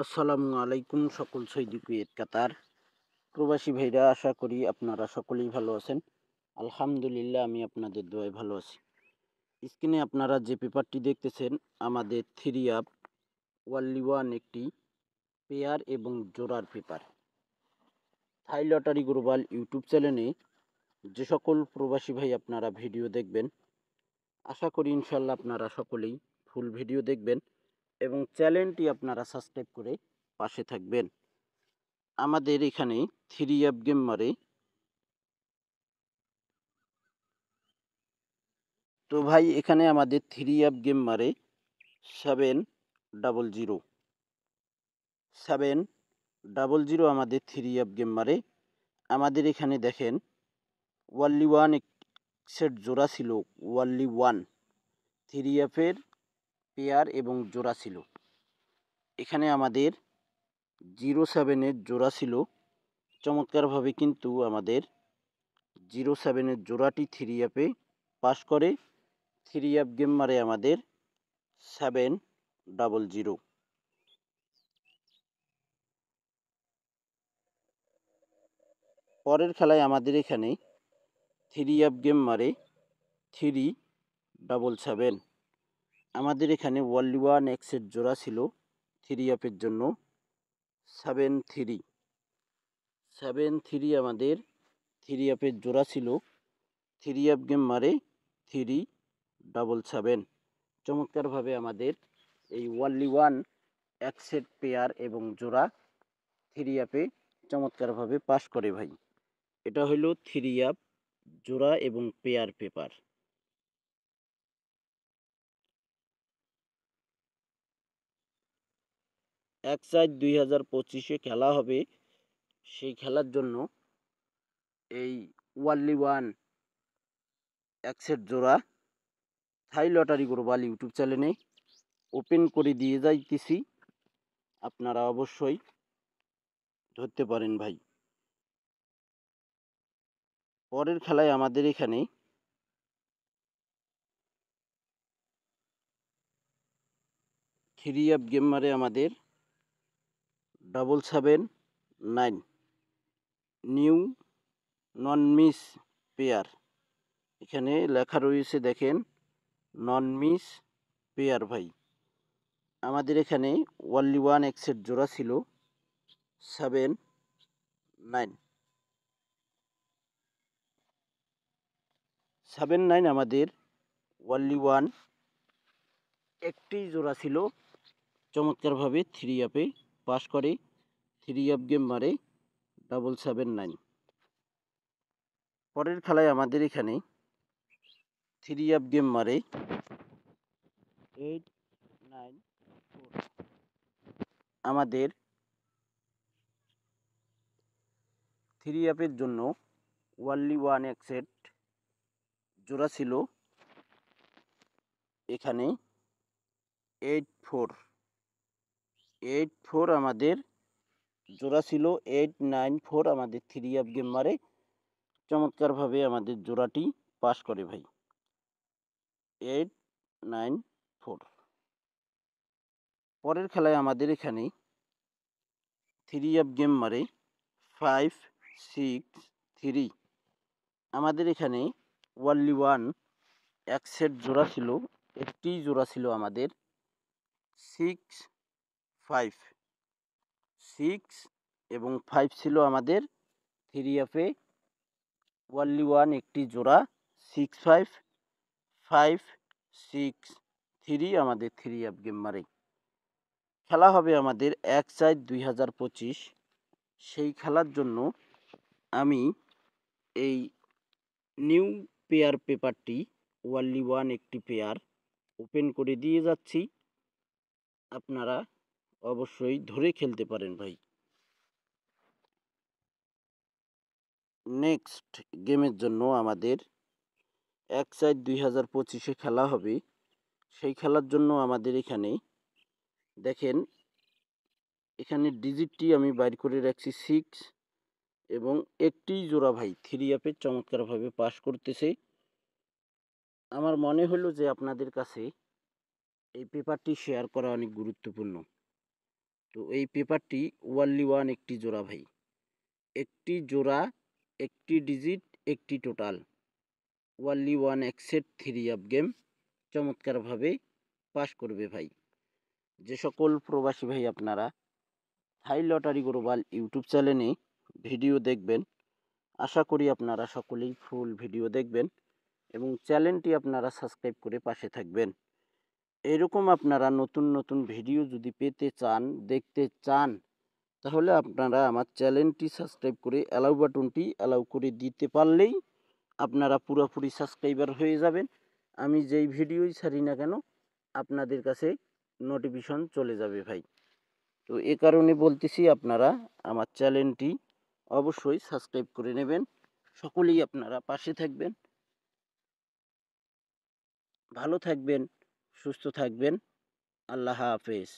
আসসালামু আলাইকুম সকল সৌদি কুয়েত কাতার প্রবাসী ভাইরা, আশা করি আপনারা সকলেই ভালো আছেন। আলহামদুলিল্লাহ, আমি আপনাদের দোয়ায় ভালো আছি। স্ক্রিনে আপনারা যে পেপারটি দেখতেছেন, আমাদের থ্রি আপ ওয়ানলি ওয়ান একটি পেয়ার এবং জোড়ার পেপার। থাই লটারি গ্লোবাল ইউটিউব চ্যানেলে যে সকল প্রবাসী ভাই আপনারা ভিডিও দেখবেন, আশা করি ইনশাল্লাহ আপনারা সকলেই ফুল ভিডিও দেখবেন এবং চ্যানেলটি আপনারা সাবস্ক্রাইব করে পাশে থাকবেন। আমাদের এখানে থ্রি আপ গেম মারে। তো ভাই, এখানে আমাদের থ্রি আপ গেম মারে 700 700 আমাদের থ্রি আপ গেম মারে। আমাদের এখানে দেখেন ওয়ানলি ওয়ান সেট জোড়া ছিল, ওয়ানলি ওয়ান থ্রি আপের পেয়ার এবং জোড়া ছিল। এখানে আমাদের 07-এর জোড়া ছিল। চমৎকারভাবে কিন্তু আমাদের 07-এর জোড়াটি থ্রি আপে পাস করে। থ্রি আপ গেম মারে আমাদের 700। পরের খেলায় আমাদের এখানে থ্রি আপ গেম মারে 377। আমাদের এখানে ওয়ানলি ওয়ান এক্সের জোড়া ছিল থ্রি আপের জন্য 7-3 আমাদের থ্রি আপের জোড়া ছিল। থ্রি আপ গেম মারে 377। চমৎকারভাবে আমাদের এই ওয়ানলি ওয়ান এক্সেট পেয়ার এবং জোড়া থ্রি আপে চমৎকারভাবে পাস করে ভাই। এটা হলো থ্রি আপ জোড়া এবং পেয়ার পেপার। এক 4/2025 খেলা হবে। সেই খেলার জন্য এই ওয়ানলি ওয়ান এক্সের জোড়া থাই লটারি গ্লোবাল ইউটিউব চ্যানেলে ওপেন করে দিয়ে যাইতেছি। আপনারা অবশ্যই ধরতে পারেন ভাই। পরের খেলায় আমাদের এখানে থ্রি আপ গেম মারে আমাদের 779 নিউ নন মিস পেয়ার। এখানে লেখা রয়েছে দেখেন, নন মিস পেয়ার ভাই। আমাদের এখানে ওয়ানলি ওয়ান এক্সের জোড়া ছিল 7-9 আমাদের ওয়ানলি ওয়ান একটি জোড়া ছিল। চমৎকারভাবে থ্রি আপে পাস করে। থ্রি আপ গেম মারে 779। পরের খেলায় আমাদের এখানে থ্রি আপ গেম মারে 894। আমাদের থ্রি আপের জন্য ওয়ানলি ওয়ান এক্সেট জোড়া ছিল এখানে 84 আমাদের জোড়া ছিল। 894 আমাদের থ্রি আপ গেম মারে। চমৎকারভাবে আমাদের জোড়াটি পাস করে ভাই। 894। পরের খেলায় আমাদের এখানে থ্রি আপ গেম মারে 563। আমাদের এখানে ওয়ানলি ওয়ান এক সেট জোড়া ছিল, একটি জোড়া ছিল আমাদের 6 এবং 5 ছিল আমাদের থ্রি আপে। ওয়ানলি ওয়ান একটি জোড়া 65563 আমাদের থ্রি আপ গেম মারে। খেলা হবে আমাদের 1/4/2025। সেই খেলার জন্য আমি এই নিউ পেয়ার পেপারটি ওয়ানলি ওয়ান একটি পেয়ার ওপেন করে দিয়ে যাচ্ছি। আপনারা অবশ্যই ধরে খেলতে পারেন ভাই। নেক্সট গেমের জন্য আমাদের 1/4/2025 খেলা হবে। সেই খেলার জন্য আমাদের এখানে দেখেন, এখানে ডিজিটটি আমি বাইর করে রাখছি 6 এবং একটি জোড়া ভাই থ্রি আপে চমৎকারভাবে পাস করতেছে। আমার মনে হলো যে আপনাদের কাছে এই পেপারটি শেয়ার করা অনেক গুরুত্বপূর্ণ। তো এই পেপারটি ওয়ানলি ওয়ান একটি জোড়া ভাই, একটি জোড়া, একটি ডিজিট, একটি total, only one exact 3 up game চমৎকারভাবে পাস করবে ভাই। যে সকল প্রবাসী ভাই আপনারা থাই লটারি গ্লোবাল ইউটিউব চ্যানেলে ভিডিও দেখবেন, আশা করি আপনারা সকলেই ফুল ভিডিও দেখবেন এবং চ্যানেলটি আপনারা সাবস্ক্রাইব করে পাশে থাকবেন। এরকম আপনারা নতুন নতুন ভিডিও যদি পেতে চান, দেখতে চান, তাহলে আপনারা আমার চ্যানেলটি সাবস্ক্রাইব করে অ্যালাউ বাটনটি অ্যালাউ করে দিতে পারলেই আপনারা পুরোপুরি সাবস্ক্রাইবার হয়ে যাবেন। আমি যেই ভিডিওই ছাড়ি না কেন আপনাদের কাছে নোটিফিকেশন চলে যাবে ভাই। তো এ কারণে বলতেছি আপনারা আমার চ্যানেলটি অবশ্যই সাবস্ক্রাইব করে নেবেন। সকলেই আপনারা পাশে থাকবেন, ভালো থাকবেন, সুস্থ থাকবেন। আল্লাহ হাফেজ।